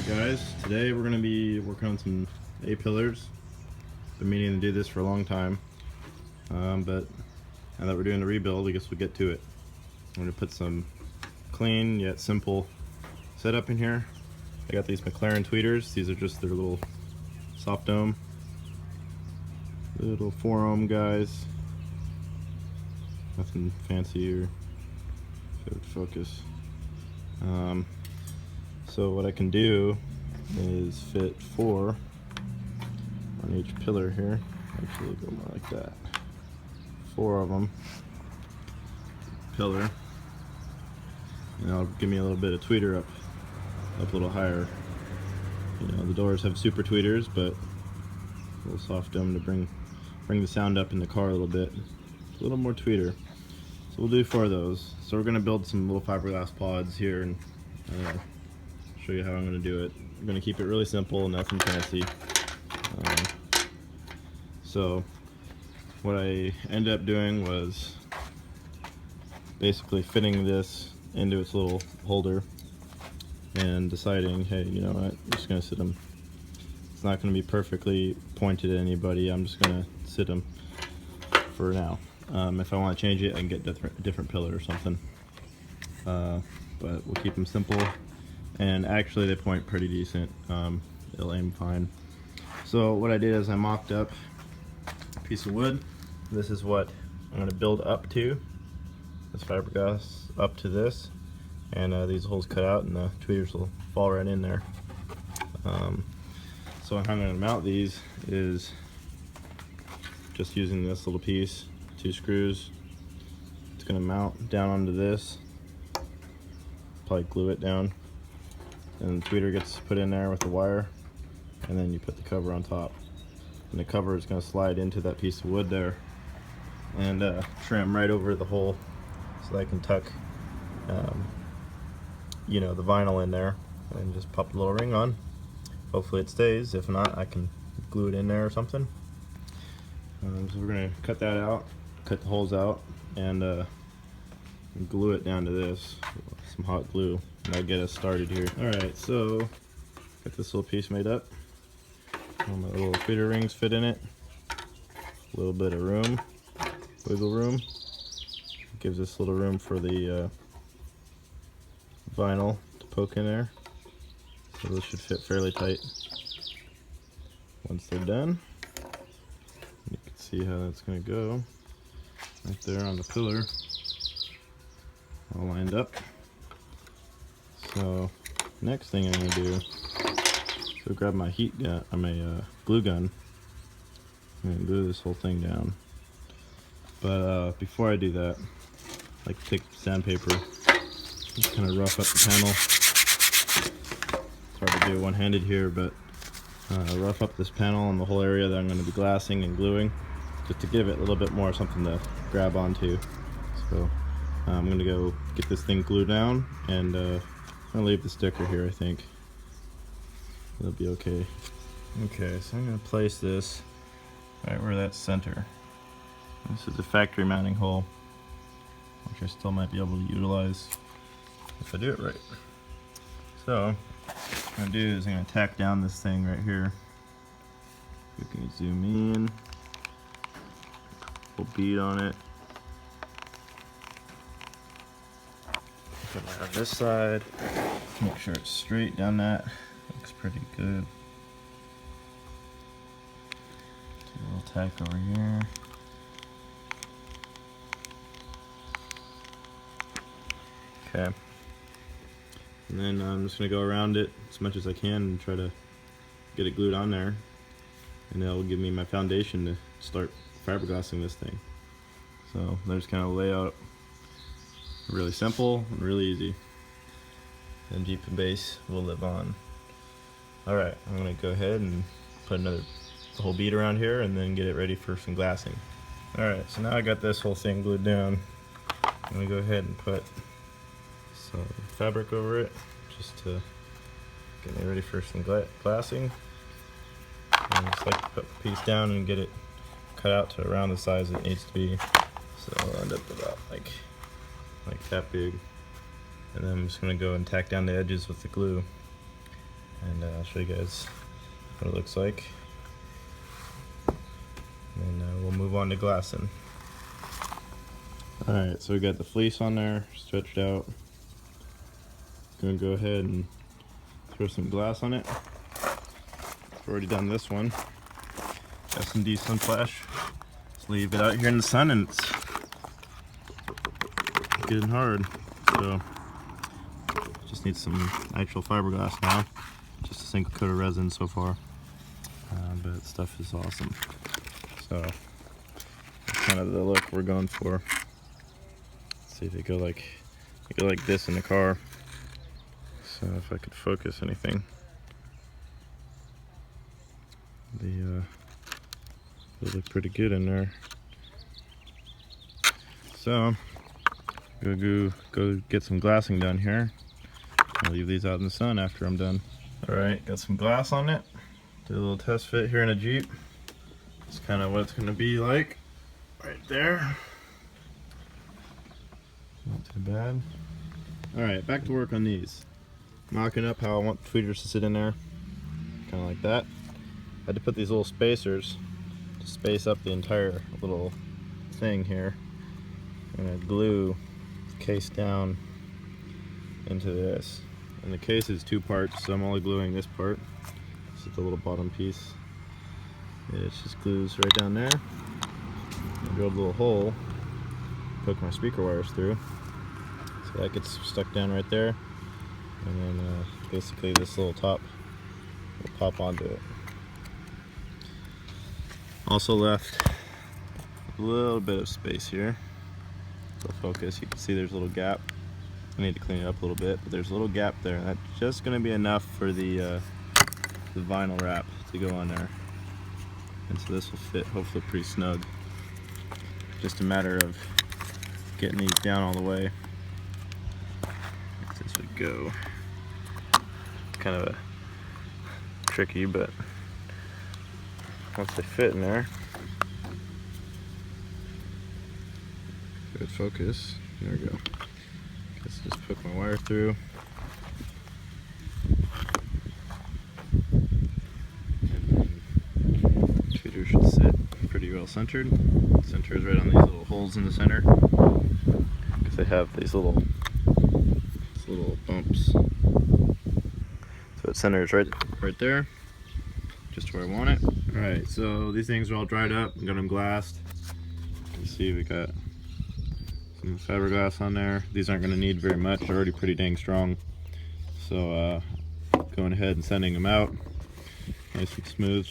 Alright guys, today we're going to be working on some A-pillars. Been meaning to do this for a long time, but now that we're doing the rebuild, I guess we'll get to it. I'm going to put some clean yet simple setup in here. I got these McLaren tweeters. These are just their little soft dome, little 4-ohm guys. Nothing fancy or focus. So what I can do is fit 4 on each pillar here. Actually, go more like that. 4 of them, pillar, and that'll give me a little bit of tweeter up a little higher. You know, the doors have super tweeters, but a little soft dome to bring the sound up in the car a little bit. A little more tweeter. So we'll do 4 of those. So we're gonna build some little fiberglass pods here and show you how I'm going to do it. I'm going to keep it really simple, nothing fancy. So what I ended up doing was basically fitting this into its little holder and deciding, hey, you know what, I'm just going to sit them. It's not going to be perfectly pointed at anybody. I'm just going to sit them for now. If I want to change it, I can get a different pillar or something. But we'll keep them simple. And actually they point pretty decent. It'll aim fine. So what I did is I mocked up a piece of wood. This is what I'm going to build up to. This fiberglass up to this, and these holes cut out and the tweeters will fall right in there. So how I'm going to mount these is just using this little piece, 2 screws. It's going to mount down onto this. Probably glue it down. And the tweeter gets put in there with the wire, and then you put the cover on top. And the cover is going to slide into that piece of wood there and trim right over the hole so that I can tuck you know, the vinyl in there and just pop a little ring on. Hopefully it stays. If not, I can glue it in there or something. So we're going to cut that out, cut the holes out, and glue it down to this. Some hot glue. That'll get us started here. Alright, so got this little piece made up. All my little tweeter rings fit in it. A little bit of room, wiggle room. Gives us a little room for the vinyl to poke in there. So those should fit fairly tight. Once they're done, you can see how that's going to go. Right there on the pillar, all lined up. So next thing I'm going to do is go grab my heat gun, my glue gun, and glue this whole thing down. But before I do that, I like to take sandpaper, just kind of rough up the panel. It's hard to do one-handed here, but rough up this panel and the whole area that I'm going to be glassing and gluing, just to give it a little bit more something to grab onto. So I'm going to go get this thing glued down, and I'm going to leave the sticker here, I think. It'll be okay. Okay, so I'm going to place this right where that's center. This is a factory mounting hole, which I still might be able to utilize if I do it right. So what I'm going to do is I'm going to tack down this thing right here. You can zoom in, put a bead on it. Put it on this side, make sure it's straight down that. Looks pretty good. Do a little tack over here. Okay. And then I'm just going to go around it as much as I can and try to get it glued on there. And that'll give me my foundation to start fiberglassing this thing. So there's kind of a layout. Really simple and really easy. And Jeep and Bass will live on. Alright, I'm going to go ahead and put the whole bead around here and then get it ready for some glassing. Alright, so now I got this whole thing glued down. I'm going to go ahead and put some fabric over it just to get me ready for some glassing. And just like to put the piece down and get it cut out to around the size it needs to be. So I'll end up about like that big. And then I'm just going to go and tack down the edges with the glue. and I'll show you guys what it looks like. And we'll move on to glassing. Alright, so we got the fleece on there, stretched out. Gonna go ahead and throw some glass on it. I've already done this one. S&D sun flash. Just leave it out here in the sun and it's getting hard. So just need some actual fiberglass now. Just a single coat of resin so far. But stuff is awesome. So that's kind of the look we're going for. Let's see if it go like this in the car. So if I could focus anything, they look pretty good in there. So go get some glassing done here. I'll leave these out in the sun after I'm done. All right, got some glass on it. Do a little test fit here in a Jeep. It's kind of what it's going to be like right there. Not too bad. All right, back to work on these. Mocking up how I want the tweeters to sit in there, kind of like that. I had to put these little spacers to space up the entire little thing here. I'm going to glue the case down into this. And the case is 2 parts, so I'm only gluing this part. This is the little bottom piece. It just glues right down there. I drilled a little hole, poke my speaker wires through, so that gets stuck down right there. And then basically this little top will pop onto it. Also left a little bit of space here. So focus, you can see there's a little gap. I need to clean it up a little bit, but there's a little gap there. That's just going to be enough for the vinyl wrap to go on there. And so this will fit hopefully pretty snug. Just a matter of getting these down all the way. Like this would go. Kind of a tricky, but once they fit in there, good focus. There we go. Just poke my wire through. And then the tweeter should sit pretty well centered. Center is right on these little holes in the center, because they have these little bumps. So it centers right there, just where I want it. Alright, so these things are all dried up. I got them glassed. You can see we got some fiberglass on there. These aren't going to need very much. They're already pretty dang strong. So going ahead and sending them out nice and smooth.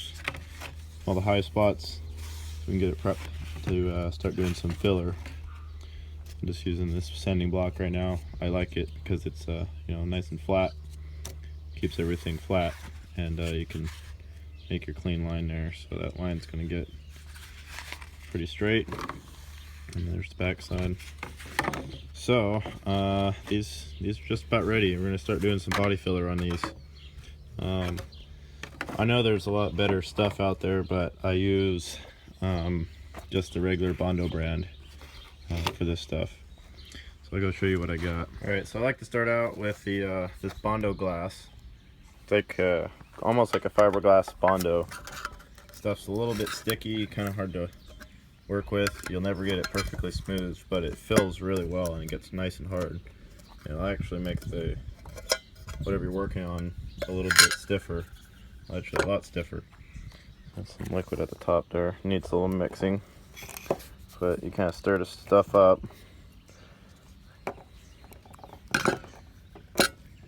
All the high spots, so we can get it prepped to start doing some filler. I'm just using this sanding block right now. I like it because it's you know, nice and flat. Keeps everything flat, and you can make your clean line there. So that line's going to get pretty straight. And there's the back side. So these are just about ready. We're going to start doing some body filler on these. I know there's a lot better stuff out there, but I use just the regular Bondo brand for this stuff. So I'll go show you what I got. Alright, so I like to start out with the this Bondo glass. It's like almost like a fiberglass Bondo. Stuff's a little bit sticky, kind of hard to work with. You'll never get it perfectly smooth, but it fills really well and it gets nice and hard. It'll actually make the whatever you're working on a little bit stiffer. Actually a lot stiffer. There's some liquid at the top there. Needs a little mixing, but you kind of stir the stuff up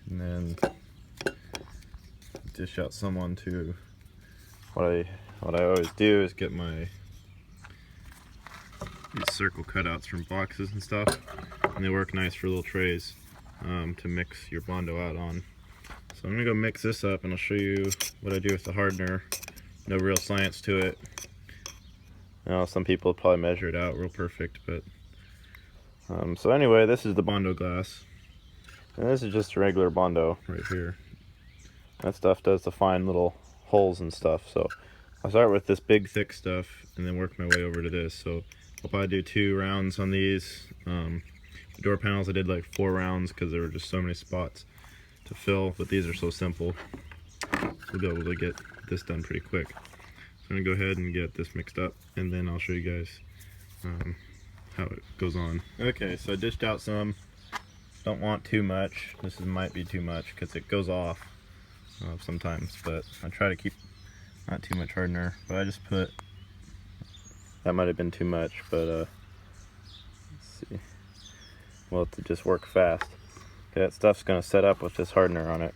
and then dish out some onto. What I always do is get my these circle cutouts from boxes and stuff, and they work nice for little trays to mix your Bondo out on. So I'm gonna go mix this up and I'll show you what I do with the hardener. No real science to it. I know some people probably measure it out real perfect, but so anyway, this is the Bondo glass, and this is just a regular Bondo right here. That stuff does the fine little holes and stuff. So I'll start with this big thick stuff and then work my way over to this. So I'll probably do 2 rounds on these. The door panels I did like 4 rounds because there were just so many spots to fill, but these are so simple. we'll be able to get this done pretty quick. So I'm gonna go ahead and get this mixed up, and then I'll show you guys how it goes on. Okay, so I dished out some. Don't want too much. This might be too much because it goes off sometimes, but I try to keep not too much hardener. But I just put, that might have been too much, but let's see. Well, to just work fast. Okay, that stuff's gonna set up with this hardener on it,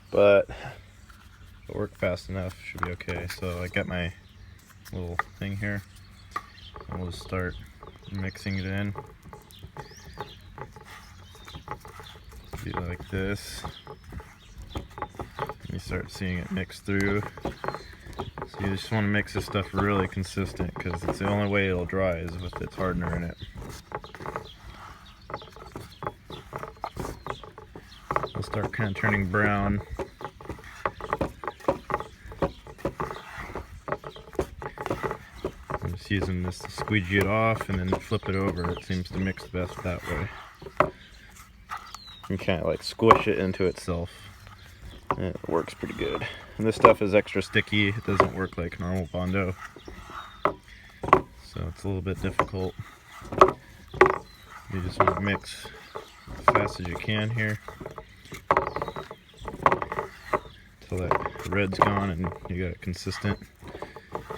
but if it worked fast enough, should be okay. So I got my little thing here, and we'll just start mixing it in. Do it like this. And you start seeing it mix through. So you just want to mix this stuff really consistent, because it's the only way it'll dry is with its hardener in it. It'll start kind of turning brown. I'm just using this to squeegee it off and then flip it over. It seems to mix best that way. You kind of like squish it into itself. And it works pretty good. And this stuff is extra sticky. It doesn't work like normal Bondo. So it's a little bit difficult. You just want to mix as fast as you can here, until that red's gone and you got it consistent.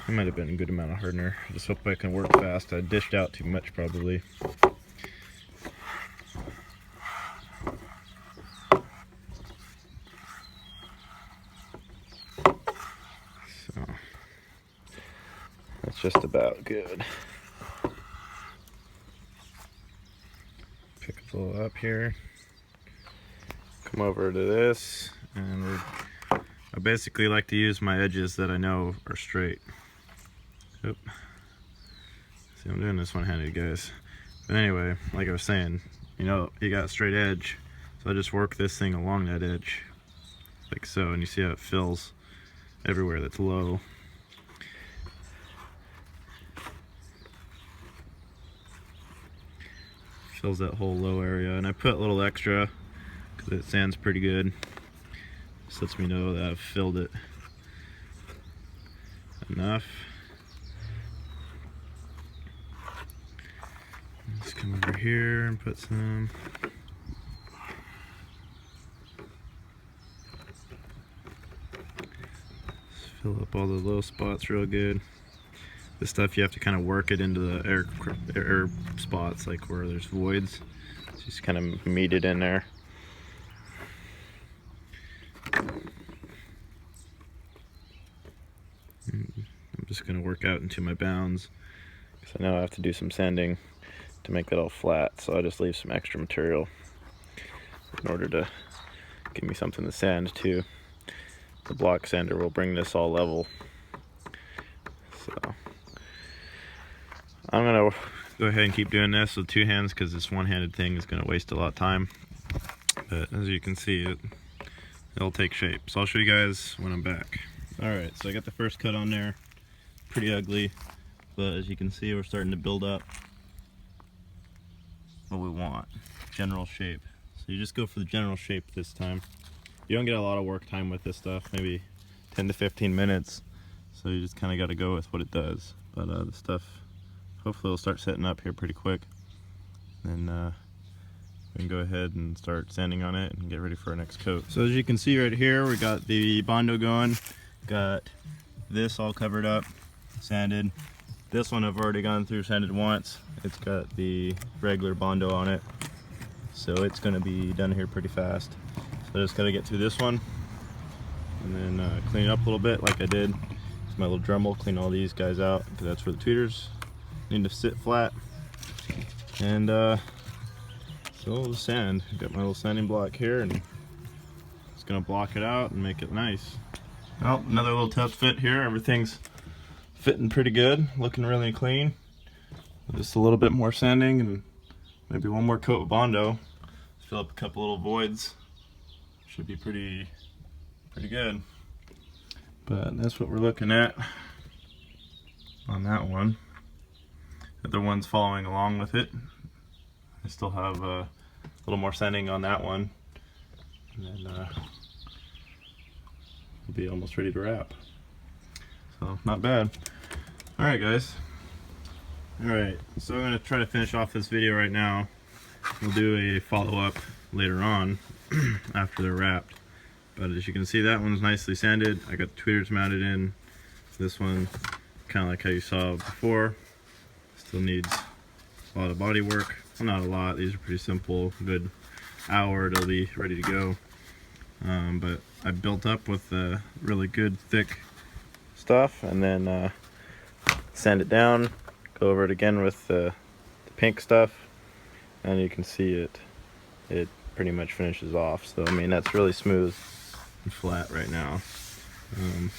It might have been a good amount of hardener. I just hope I can work fast. I dished out too much probably. So that's just about good. Pick a little up here. Come over to this, and I basically like to use my edges that I know are straight. Oop. See, I'm doing this one-handed, guys. But anyway, like I was saying, you know, you got a straight edge, so I just work this thing along that edge, like so, and you see how it fills everywhere that's low. Fills that whole low area, and I put a little extra because it sands pretty good. Just lets me know that I've filled it enough. Let's come over here and put some. Just fill up all the low spots real good. This stuff you have to kind of work it into the air spots, like where there's voids. Just kind of meet it in there. I'm just going to work out into my bounds, because I know I have to do some sanding to make that all flat, so I just leave some extra material in order to give me something to sand too. The block sander will bring this all level. So I'm going to go ahead and keep doing this with two hands, because this one-handed thing is going to waste a lot of time. But as you can see, it'll take shape. So I'll show you guys when I'm back. Alright, so I got the first cut on there. Pretty ugly, but as you can see, we're starting to build up what we want. General shape. So you just go for the general shape this time. You don't get a lot of work time with this stuff, maybe 10 to 15 minutes. So you just kind of got to go with what it does. But the stuff, hopefully it'll start setting up here pretty quick. Then we can go ahead and start sanding on it and get ready for our next coat. So as you can see right here, we got the Bondo going. Got this all covered up, sanded. This one I've already gone through, sanded once. It's got the regular Bondo on it, so it's going to be done here pretty fast. So I just got to get through this one and then clean it up a little bit like I did. It's my little Dremel, clean all these guys out, because that's where the tweeters need to sit flat. And so we'll sand. Got my little sanding block here, and it's going to block it out and make it nice. Well, another little test fit here. Everything's fitting pretty good, looking really clean. Just a little bit more sanding and maybe one more coat of Bondo. Fill up a couple little voids. Should be pretty good. But that's what we're looking at on that one. The other one's following along with it. I still have a little more sanding on that one. And then will be almost ready to wrap. So not bad. Alright guys. Alright, so I'm going to try to finish off this video right now. We'll do a follow-up later on after they're wrapped. But as you can see, that one's nicely sanded. I got the tweeters mounted in. This one, kind of like how you saw before, still needs a lot of body work. Well, not a lot, these are pretty simple. Good hour, it'll be ready to go. But I built up with really good thick stuff, and then sand it down, go over it again with the pink stuff, and you can see it pretty much finishes off. So I mean, that's really smooth and flat right now. I'm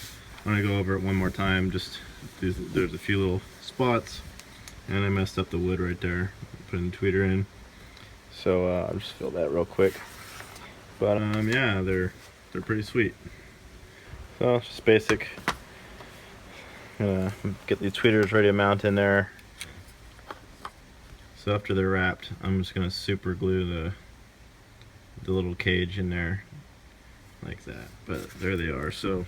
gonna go over it one more time. Just there's a few little spots, and I messed up the wood right there putting the tweeter in, so I'll just fill that real quick. But yeah, they're pretty sweet. So it's just basic. Gonna get these tweeters ready to mount in there. So after they're wrapped, I'm just gonna super glue the little cage in there like that. But there they are. So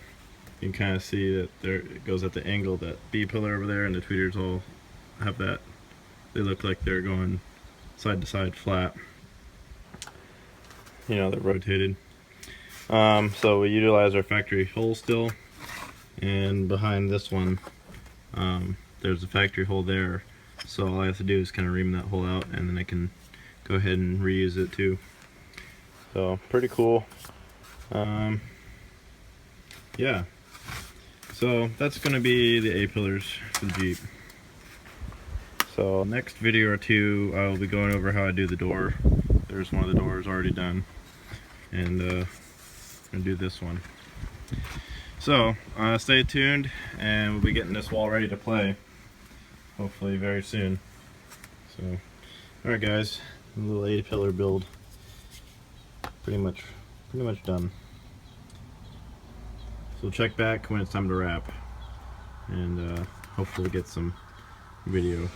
you can kind of see that there it goes at the angle, that B pillar over there, and the tweeters all have that. They look like they're going side to side flat. You know, they're rotated. So we utilize our factory hole still, and behind this one there's a factory hole there, so all I have to do is kind of ream that hole out, and then I can go ahead and reuse it too. So pretty cool. Yeah, so that's going to be the A-pillars for the Jeep. So next video or two, I will be going over how I do the door. There's one of the doors already done, and I'm gonna do this one. So stay tuned, and we'll be getting this wall ready to play hopefully very soon. So alright guys, a little A-pillar build pretty much done. So check back when it's time to wrap, and hopefully get some video.